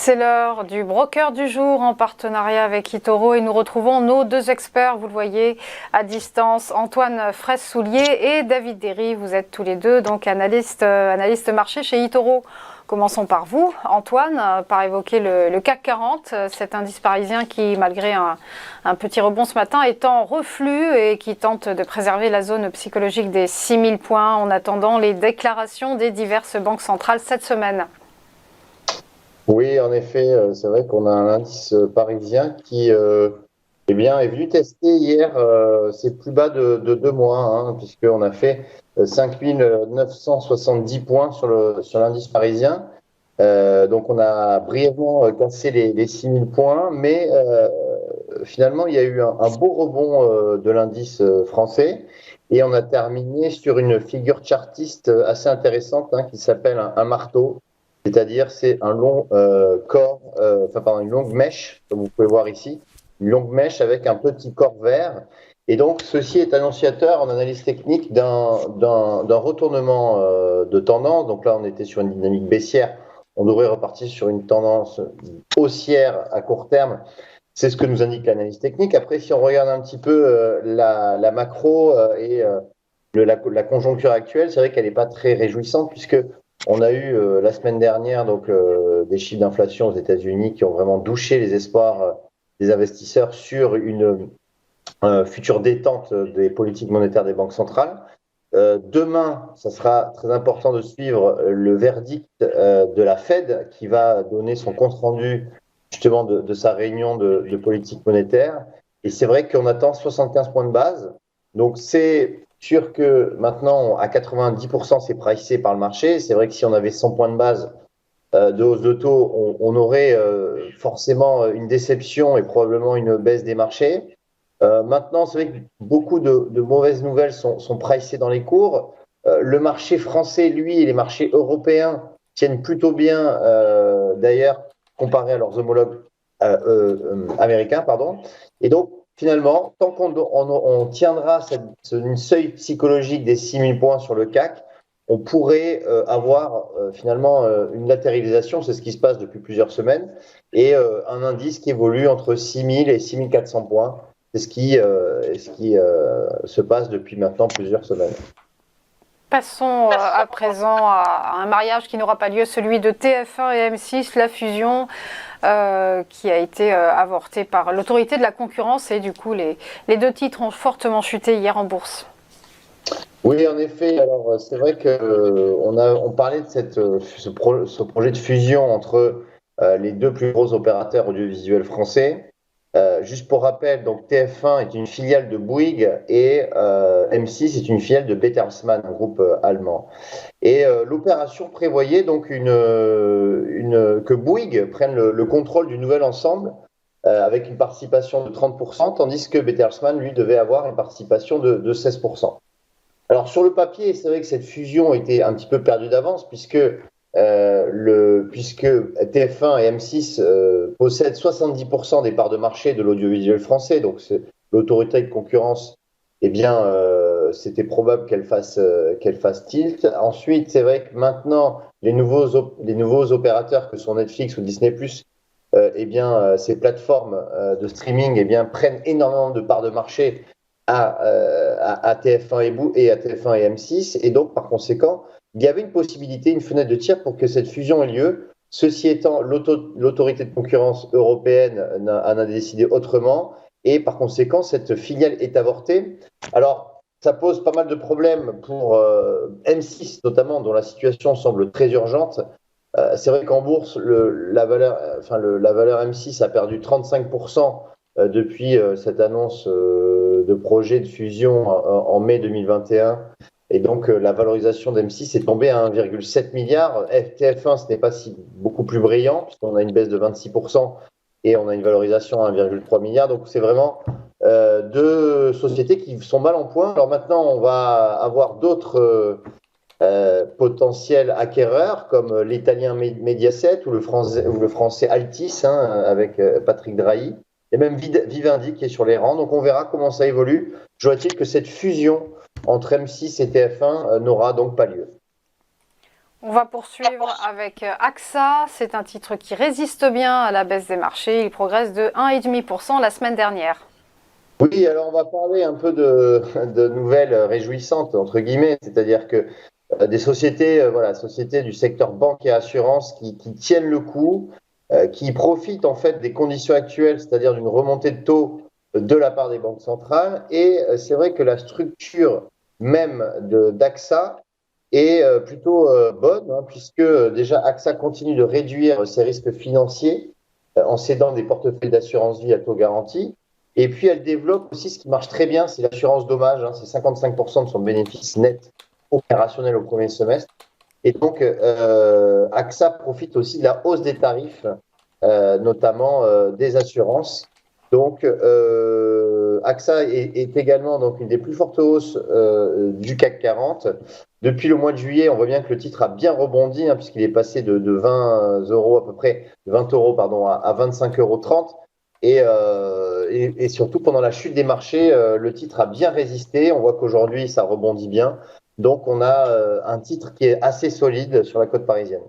C'est l'heure du broker du jour en partenariat avec eToro et nous retrouvons nos deux experts, vous le voyez à distance, Antoine Fraisse-Soulier et David Derry. Vous êtes tous les deux donc analystes marché chez eToro. Commençons par vous, Antoine, par évoquer le CAC 40, cet indice parisien qui, malgré un petit rebond ce matin, est en reflux et qui tente de préserver la zone psychologique des 6000 points en attendant les déclarations des diverses banques centrales cette semaine. Oui, en effet, c'est vrai qu'on a un indice parisien qui est venu tester hier ses plus bas de 2 mois, puisqu'on a fait 5970 points sur l'indice parisien. Donc on a brièvement cassé les 6000 points, mais finalement il y a eu un beau rebond de l'indice français et on a terminé sur une figure chartiste assez intéressante qui s'appelle un marteau. C'est-à-dire, c'est un long une longue mèche, comme vous pouvez voir ici, une longue mèche avec un petit corps vert. Et donc, ceci est annonciateur en analyse technique d'un retournement de tendance. Donc là, on était sur une dynamique baissière. On devrait repartir sur une tendance haussière à court terme. C'est ce que nous indique l'analyse technique. Après, si on regarde un petit peu la macro et la conjoncture actuelle, c'est vrai qu'elle n'est pas très réjouissante puisque on a eu la semaine dernière des chiffres d'inflation aux États-Unis qui ont vraiment douché les espoirs des investisseurs sur une future détente des politiques monétaires des banques centrales. Demain, ça sera très important de suivre le verdict de la Fed qui va donner son compte-rendu justement de sa réunion de politique monétaire. Et c'est vrai qu'on attend 75 points de base. Donc c'est sûr que maintenant, à 90%, c'est pricé par le marché. C'est vrai que si on avait 100 points de base de hausse de taux, on aurait forcément une déception et probablement une baisse des marchés. Maintenant, c'est vrai que beaucoup de mauvaises nouvelles sont pricées dans les cours. Le marché français, lui, et les marchés européens tiennent plutôt bien, d'ailleurs, comparé à leurs homologues américains. Et donc, finalement, tant qu'on tiendra une seuil psychologique des 6000 points sur le CAC, on pourrait avoir finalement une latéralisation, c'est ce qui se passe depuis plusieurs semaines, et un indice qui évolue entre 6000 et 6400 points. C'est ce qui se passe depuis maintenant plusieurs semaines. Passons à présent à un mariage qui n'aura pas lieu, celui de TF1 et M6, la fusion qui a été avortée par l'autorité de la concurrence et du coup les deux titres ont fortement chuté hier en bourse. Oui, en effet. Alors c'est vrai que on parlait de ce projet de fusion entre les deux plus gros opérateurs audiovisuels français. Juste pour rappel, donc TF1 est une filiale de Bouygues et M6 est une filiale de Bertelsmann, un groupe allemand. Et l'opération prévoyait donc que Bouygues prenne le contrôle du nouvel ensemble avec une participation de 30%, tandis que Bertelsmann, lui, devait avoir une participation de 16%. Alors sur le papier, c'est vrai que cette fusion était un petit peu perdue d'avance puisque TF1 et M6 possèdent 70% des parts de marché de l'audiovisuel français, donc l'autorité de concurrence, c'était probable qu'elle fasse tilt. Ensuite, c'est vrai que maintenant, les nouveaux opérateurs que sont Netflix ou Disney+, ces plateformes de streaming prennent énormément de parts de marché à TF1 et à TF1 et M6, et donc par conséquent, il y avait une possibilité, une fenêtre de tir pour que cette fusion ait lieu. Ceci étant, l'autorité de concurrence européenne en a décidé autrement et par conséquent, cette filiale est avortée. Alors, ça pose pas mal de problèmes pour M6 notamment, dont la situation semble très urgente. C'est vrai qu'en bourse, la valeur M6 a perdu 35% depuis cette annonce de projet de fusion en mai 2021. Et donc, la valorisation d'M6 est tombée à 1,7 milliard. TF1, ce n'est pas beaucoup plus brillant, puisqu'on a une baisse de 26% et on a une valorisation à 1,3 milliard. Donc, c'est vraiment deux sociétés qui sont mal en point. Alors maintenant, on va avoir d'autres potentiels acquéreurs, comme l'italien Mediaset ou le français Altis, avec Patrick Drahi, et même Vivendi qui est sur les rangs. Donc, on verra comment ça évolue. Je vois-t-il que cette fusion entre M6 et TF1 n'aura donc pas lieu. On va poursuivre avec AXA. C'est un titre qui résiste bien à la baisse des marchés. Il progresse de 1,5% la semaine dernière. Oui, alors on va parler un peu de nouvelles réjouissantes, entre guillemets, c'est-à-dire que des sociétés, voilà, sociétés du secteur banque et assurance qui tiennent le coup, qui profitent en fait des conditions actuelles, c'est-à-dire d'une remontée de taux de la part des banques centrales. Et c'est vrai que la structure même d'AXA est plutôt bonne, hein, puisque déjà AXA continue de réduire ses risques financiers en cédant des portefeuilles d'assurance vie à taux garanti. Et puis elle développe aussi ce qui marche très bien, c'est l'assurance dommage, hein, c'est 55% de son bénéfice net opérationnel au premier semestre. Et donc, AXA profite aussi de la hausse des tarifs, notamment des assurances. Donc, AXA est également donc, une des plus fortes hausses du CAC 40. Depuis le mois de juillet, on voit bien que le titre a bien rebondi, hein, puisqu'il est passé de 20 euros à peu près, 20 euros pardon, à 25,30 euros. Et surtout, pendant la chute des marchés, le titre a bien résisté. On voit qu'aujourd'hui, ça rebondit bien. Donc, on a un titre qui est assez solide sur la côte parisienne.